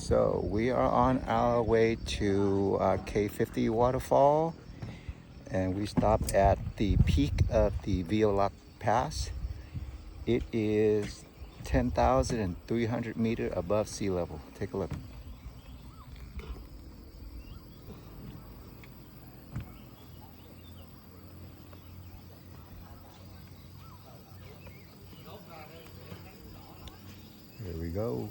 So we are on our way to K50 waterfall, and we stopped at the peak of the Violac Pass. It is 10,300 meters above sea level. Take a look. Here we go.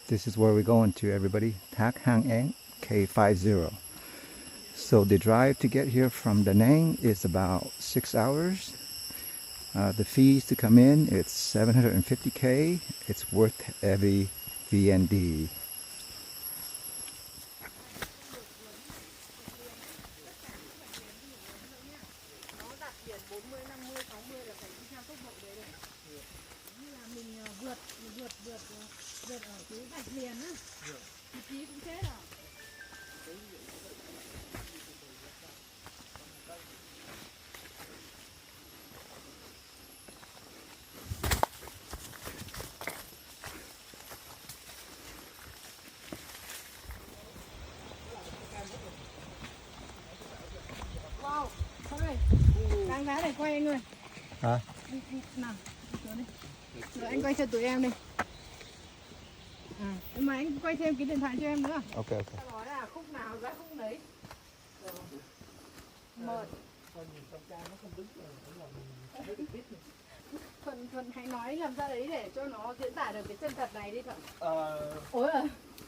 This is where we're going to, everybody. Thác Hang Eng K50. So the drive to get here from Da Nang is about 6 hours. The fees to come in, it's 750K. It's worth every VND. Đang giá để quay anh ơi. Hả? Nào, rồi anh quay cho tụi em đi. Nhưng mà anh quay thêm cái điện thoại cho em nữa. Ok. Tao nói là khúc nào ra khúc đấy. Mời. Thuận hãy nói làm ra đấy để cho nó diễn tả được cái chân thật này đi Thuận. Ôi à.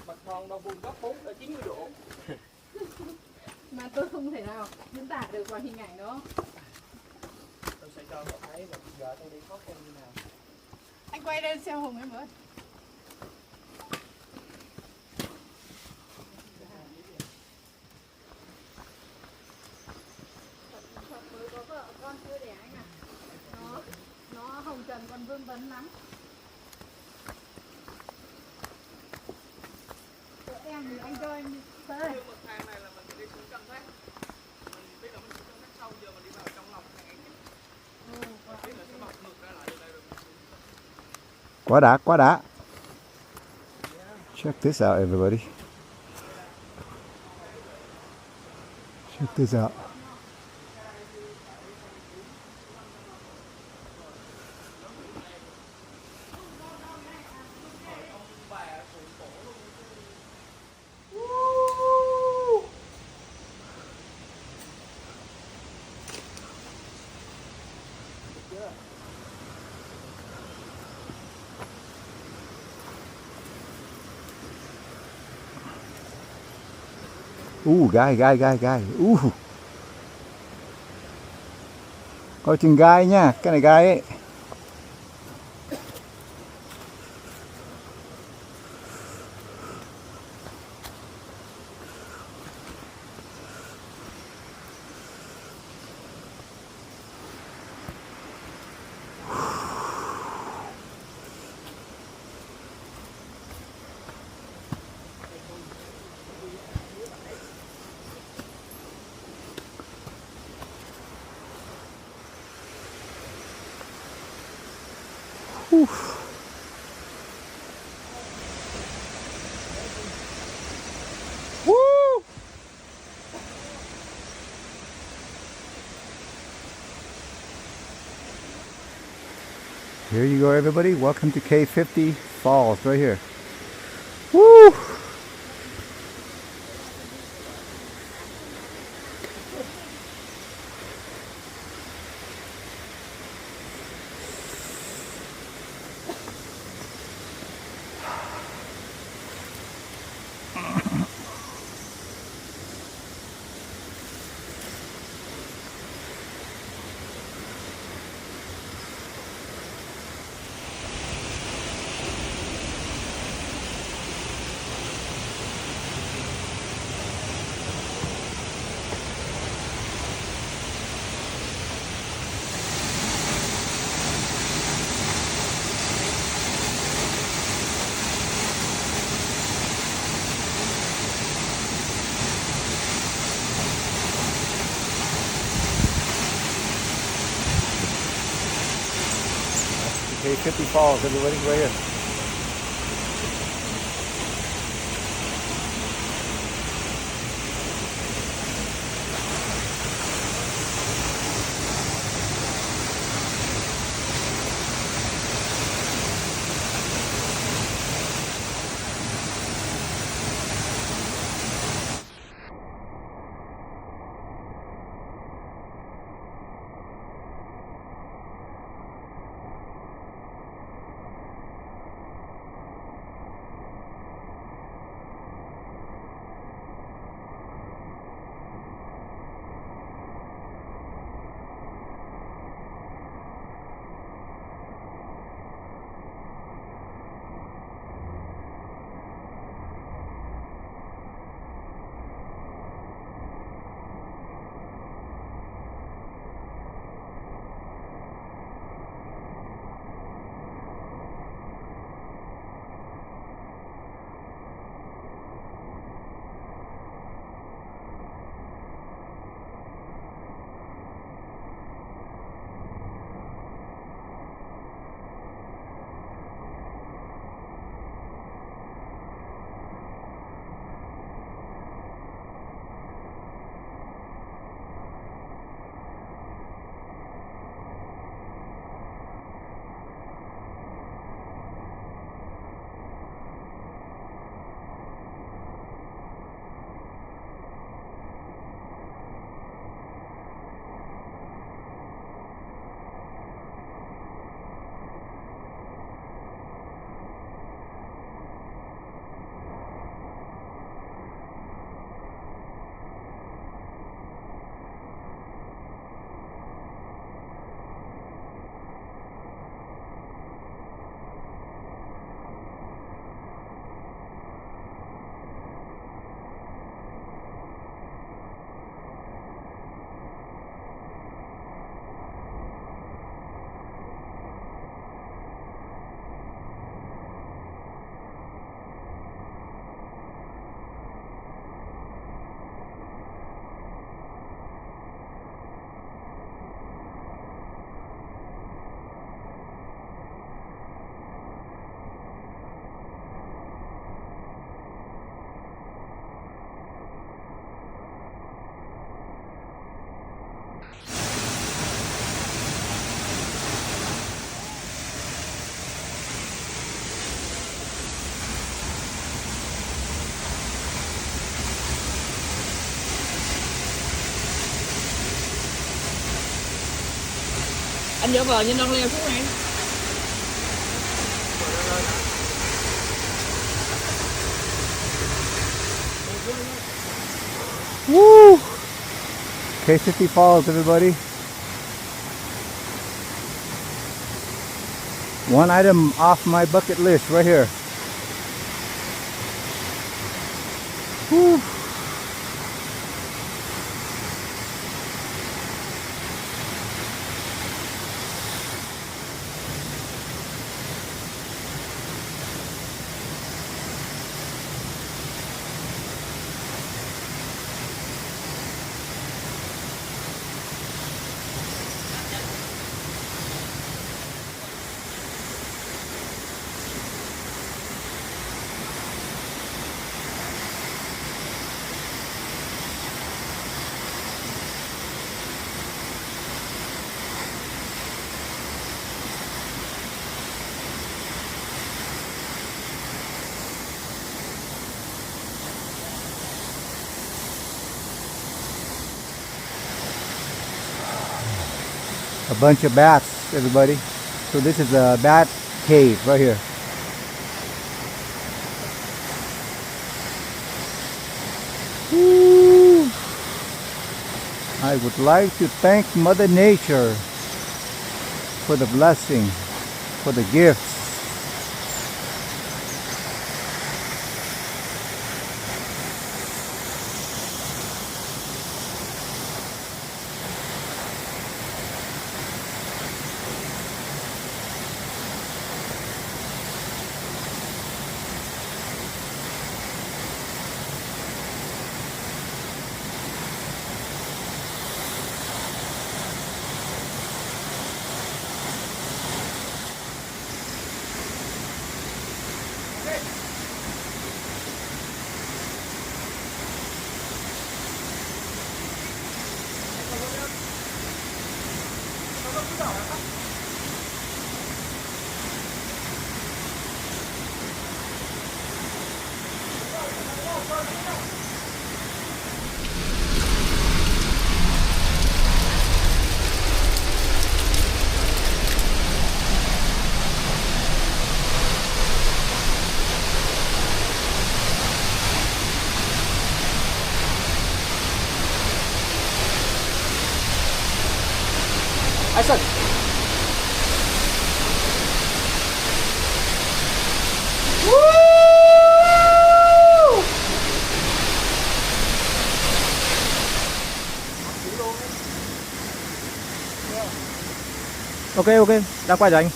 Mặt thon đo vuông góc 90 độ. Mà tôi không thể nào diễn tả được qua hình ảnh đó. Tôi sẽ cho cậu thấy là giờ tôi đi khó khăn như nào. Anh quay lên xem Hùng em với. Thuận mới có vợ con chưa đẻ anh à. Nó hồng trần còn vương vấn lắm. Tụi em thì anh cho anh tới đây. Bậc thang này là mình phải đi xuống chân thác. Mình biết là mình xuống chân thác sau, giờ mình đi vào trong lòng thang ấy. Biết là sẽ bật ngược ra lại từ đây rồi. Quá đã. Check this out, everybody. Check this out. Gai. Coi chừng gai nha, cái này gai ấy. Whew. Woo! Here you go, everybody. Welcome to K50 Falls, right here. Woo! K50 Falls, everybody, right here. Anh vợ vợ như đang leo xuống này. Woo! K50 Falls, everybody. One item off my bucket list right here. Woo! A bunch of bats, everybody. So this is a bat cave right here. Woo! I would like to thank Mother Nature for the blessing, for the gifts. Action. Ok ok, đang quay rồi anh.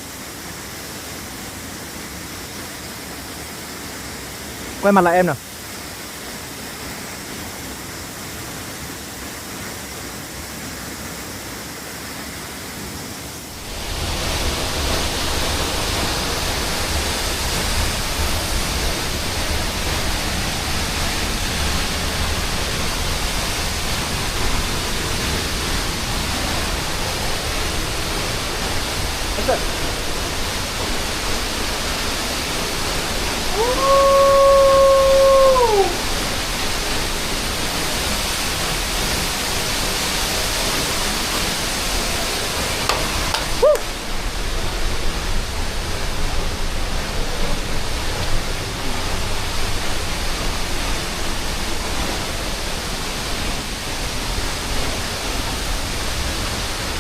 Quay mặt lại em nào.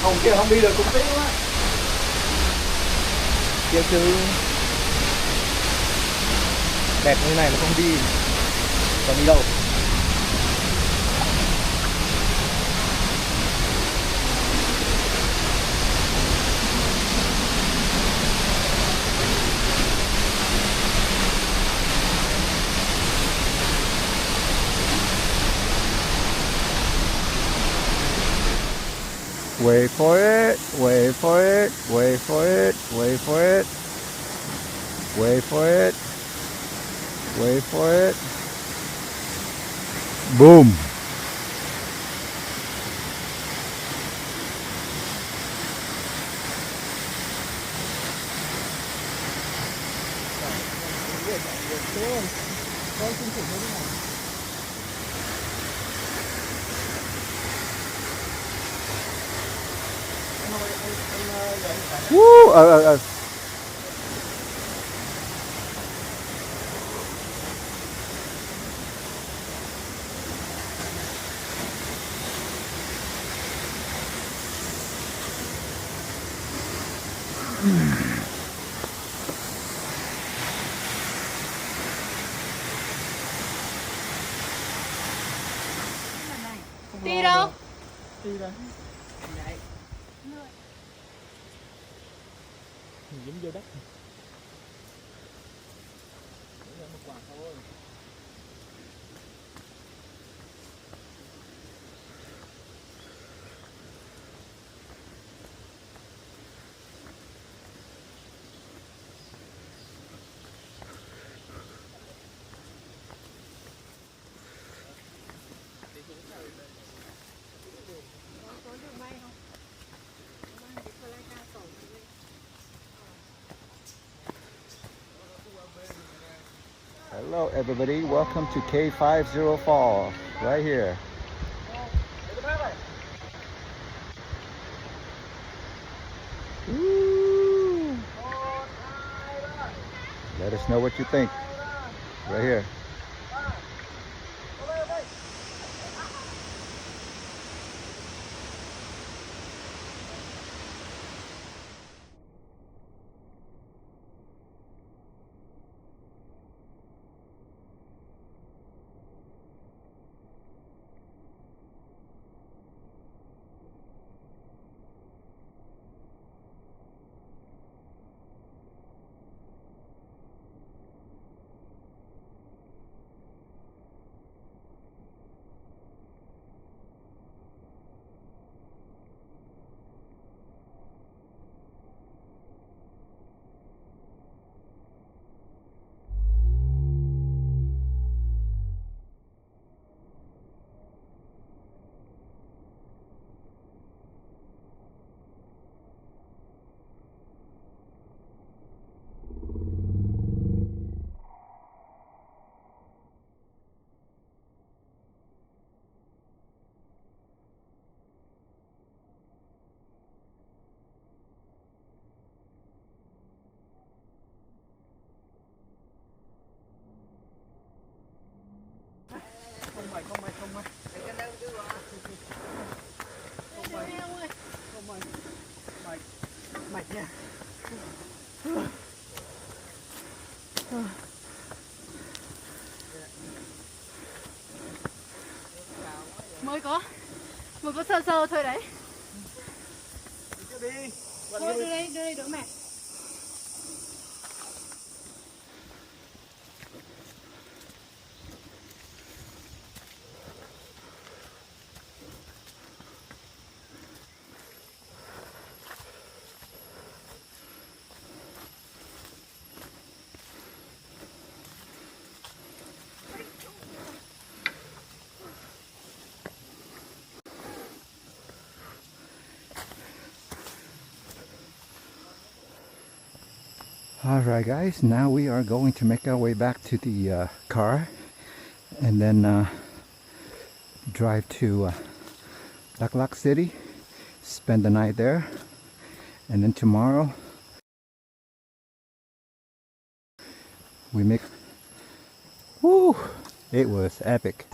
Hồng kia không đi được cũng tí quá. Kia chứ đẹp như này mà không đi còn đi đâu. Wait for it, wait for it, wait for it, wait for it, wait for it, wait for it. Boom. Woo! Đi đâu? Đi rồi. Dính vô đất. Một quả thôi. Có đường bay không? Mang cái fly cẩu này lên. Hello everybody, welcome to K50 Falls, right here. Let us know what you think. Right here. Không mày, không mày, không mày. Không mày, không mày. Mày, mày nha. Mới có sơ sơ thôi đấy. Đi. Thôi đưa đây đỡ mẹ. Alright guys, now we are going to make our way back to the car and then drive to Daklak City, spend the night there, and then tomorrow we make... Woo! It was epic.